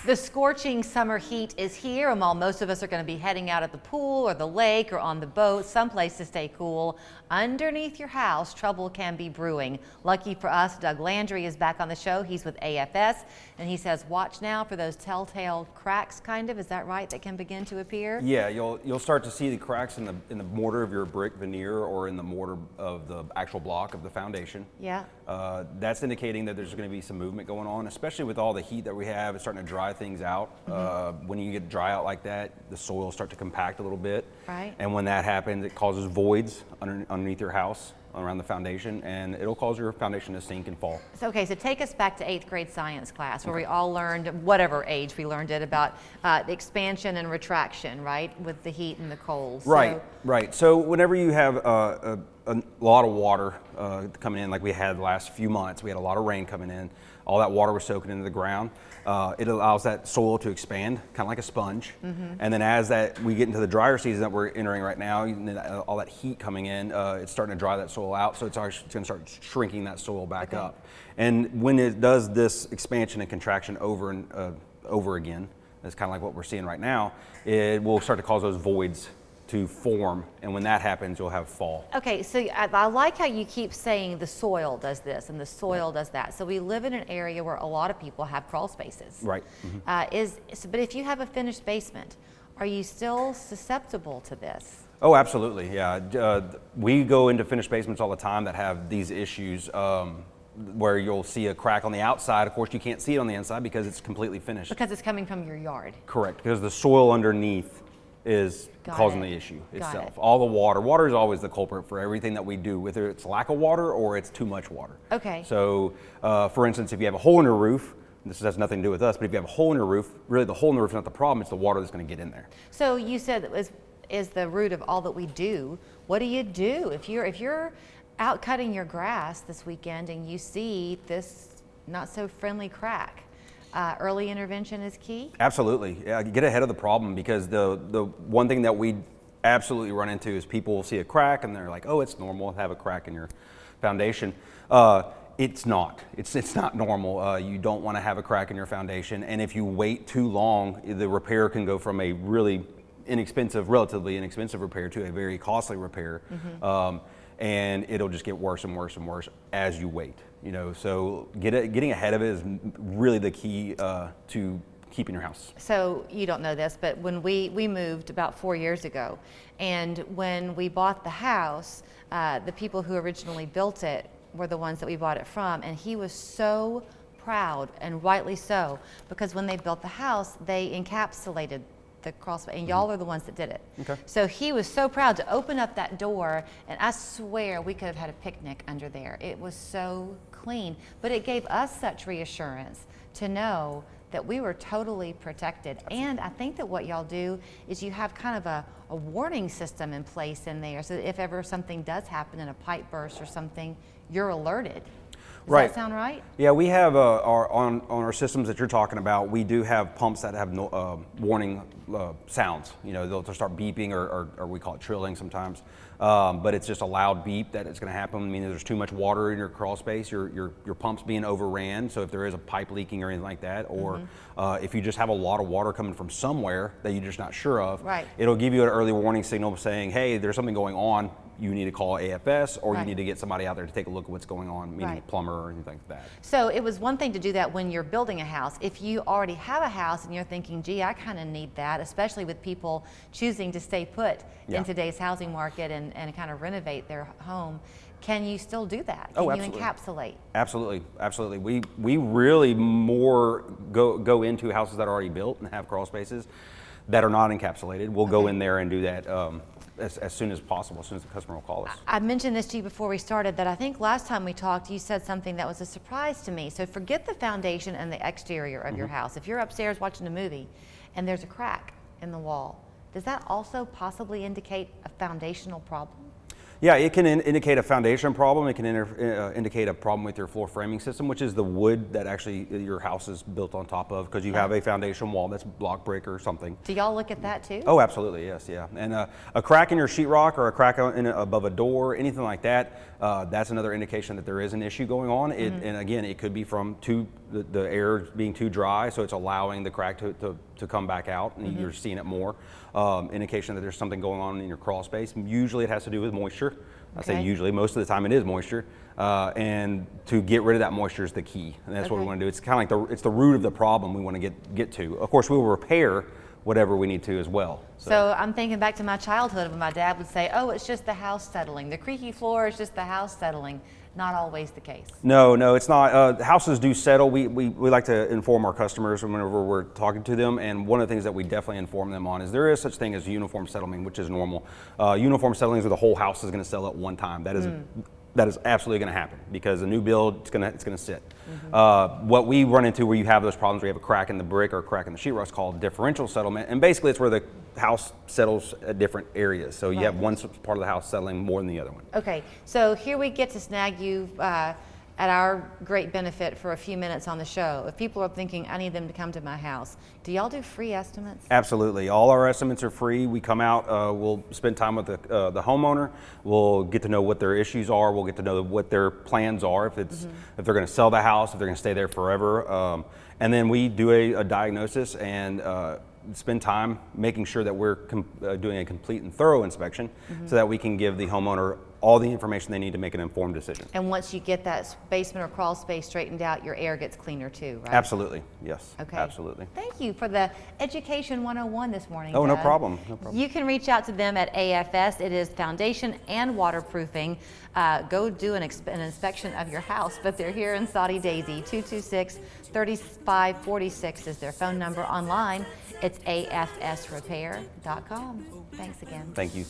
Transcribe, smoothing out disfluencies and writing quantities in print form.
The scorching summer heat is here, and while most of us are going to be heading out at the pool or the lake or on the boat, someplace to stay cool, underneath your house, trouble can be brewing. Lucky for us, Doug Landry is back on the show. He's with AFS, and he says, watch now for those telltale cracks, kind of. Is that right? That can begin to appear? Yeah, you'll start to see the cracks in the mortar of your brick veneer or in the mortar of the actual block of the foundation. Yeah. That's indicating that there's going to be some movement going on, especially with all the heat that we have. It's starting to dry things out. When you get dry out like that, the soil start to compact a little bit. Right. And when that happens, it causes voids underneath your house around the foundation, and it'll cause your foundation to sink and fall. So, okay, so take us back to 8th grade science class where we all learned, whatever age we learned it, about expansion and retraction, right, with the heat and the cold. Right, right. So whenever you have a lot of water coming in, like we had the last few months, we had a lot of rain coming in, all that water was soaking into the ground. It allows that soil to expand, kind of like a sponge. And then as we get into the drier season that we're entering right now, all that heat coming in, it's starting to dry that soil out, so it's going to start shrinking that soil back up. And when it does this expansion and contraction over and over again, that's kind of like what we're seeing right now, it will start to cause those voids to form, and when that happens, you'll have fall. Okay, so I like how you keep saying the soil does this and the soil does that. So we live in an area where a lot of people have crawl spaces. Right. But if you have a finished basement, are you still susceptible to this? Oh, absolutely, yeah. We go into finished basements all the time that have these issues where you'll see a crack on the outside. Of course, you can't see it on the inside because it's completely finished. Because it's coming from your yard. Correct, because the soil underneath is causing the issue itself. All the water is always the culprit for everything that we do, whether it's lack of water or it's too much water. Okay. So, for instance, if you have a hole in your roof, this has nothing to do with us, but if you have a hole in your roof, really the hole in the roof is not the problem, it's the water that's going to get in there. So you said it is the root of all that we do. What do you do if you're out cutting your grass this weekend and you see this not so friendly crack? Early intervention is key? Absolutely. Yeah, get ahead of the problem, because the one thing that we absolutely run into is people will see a crack and they're like, oh, it's normal to have a crack in your foundation. It's not. It's not normal. You don't want to have a crack in your foundation, and if you wait too long, the repair can go from a really relatively inexpensive repair to a very costly repair. And it'll just get worse and worse and worse as you wait. So getting ahead of it is really the key to keeping your house. So you don't know this, but when we moved about 4 years ago, and when we bought the house, the people who originally built it were the ones that we bought it from, and he was so proud, and rightly so, because when they built the house, they encapsulated the crawl space, and y'all are the ones that did it. Okay. So he was so proud to open up that door, and I swear we could have had a picnic under there. It was so clean, but it gave us such reassurance to know that we were totally protected. And I think that what y'all do is you have kind of a warning system in place in there, so that if ever something does happen in a pipe burst or something, you're alerted. Does that sound right? Yeah, we have on our systems that you're talking about, we do have pumps that have warning sounds. They'll start beeping, or we call it trilling sometimes. But it's just a loud beep that it's going to happen. I mean, there's too much water in your crawl space, your pump's being overran. So if there is a pipe leaking or anything like that, or if you just have a lot of water coming from somewhere that you're just not sure of, it'll give you an early warning signal saying, hey, there's something going on. You need to call AFS, or you need to get somebody out there to take a look at what's going on, meaning a plumber or anything like that. So it was one thing to do that when you're building a house. If you already have a house and you're thinking, gee, I kind of need that, especially with people choosing to stay put in today's housing market and kind of renovate their home, can you still do that? Can you encapsulate? Absolutely, absolutely. We really more go into houses that are already built and have crawl spaces that are not encapsulated. We'll go in there and do that as soon as possible, as soon as the customer will call us. I mentioned this to you before we started, that I think last time we talked, you said something that was a surprise to me. So forget the foundation and the exterior of your house. If you're upstairs watching a movie and there's a crack in the wall, does that also possibly indicate a foundational problem? Yeah, it can indicate a foundation problem. It can indicate a problem with your floor framing system, which is the wood that actually your house is built on top of, because you have a foundation wall that's block brick or something. Do y'all look at that too? Oh, absolutely, yes, yeah. And a crack in your sheetrock or a crack above a door, anything like that, that's another indication that there is an issue going on. And again, it could be from the air being too dry, so it's allowing the crack to come back out, and you're seeing it more. Indication that there's something going on in your crawl space. Usually it has to do with moisture. I say usually, most of the time it is moisture. And to get rid of that moisture is the key. And that's what we want to do. It's kind of like it's the root of the problem we want to get to. Of course, we will repair whatever we need to as well. So I'm thinking back to my childhood when my dad would say, oh, it's just the house settling. The creaky floor is just the house settling. Not always the case. No, it's not. Houses do settle. We like to inform our customers whenever we're talking to them, and one of the things that we definitely inform them on is there is such thing as uniform settling, which is normal. Uniform settling is where the whole house is going to settle at one time. That is absolutely going to happen, because a new build, it's going to sit. What we run into where you have those problems, where you have a crack in the brick or a crack in the sheetrock, is called differential settlement, and basically it's where the house settles at different areas. So you have one part of the house settling more than the other one. Okay, so here we get to snag you at our great benefit for a few minutes on the show. If people are thinking, I need them to come to my house, do y'all do free estimates? Absolutely. All our estimates are free. We come out, we'll spend time with the homeowner. We'll get to know what their issues are. We'll get to know what their plans are, if they're going to sell the house, if they're going to stay there forever. And then we do a diagnosis and spend time making sure that we're doing a complete and thorough inspection, so that we can give the homeowner all the information they need to make an informed decision. And once you get that basement or crawl space straightened out, your air gets cleaner too, right? Absolutely, yes. Okay. Absolutely. Thank you for the Education 101 this morning, Oh, no Doug. problem. No problem. You can reach out to them at AFS. It is foundation and waterproofing. Go do an inspection of your house, but they're here in Soddy Daisy. 226-3546 is their phone number. Online, it's afsrepair.com. Thanks again. Thank you.